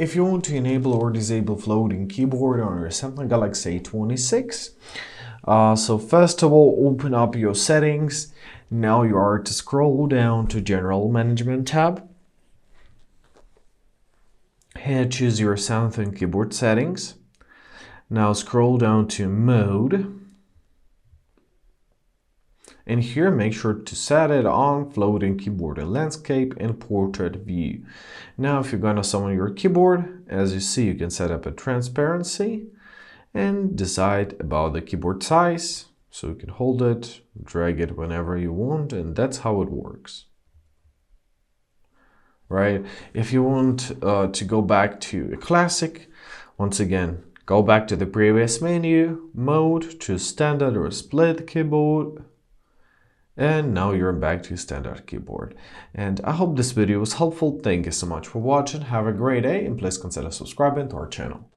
If you want to enable or disable floating keyboard on your Samsung Galaxy A26, so first of all, open up your settings. Now you are to scroll down to General Management tab. Here choose your Samsung keyboard settings. Now scroll down to Mode. And here make sure to set it on floating keyboard in landscape and portrait view. Now if you're gonna summon your keyboard, as you see, you can set up a transparency and decide about the keyboard size. So you can hold it, drag it whenever you want, and that's how it works. Right? If you want to go back to a classic, once again, go back to the previous menu, mode, choose standard or split keyboard. And now you're back to standard keyboard. And I hope this video was helpful. Thank you so much for watching. Have a great day and please consider subscribing to our channel.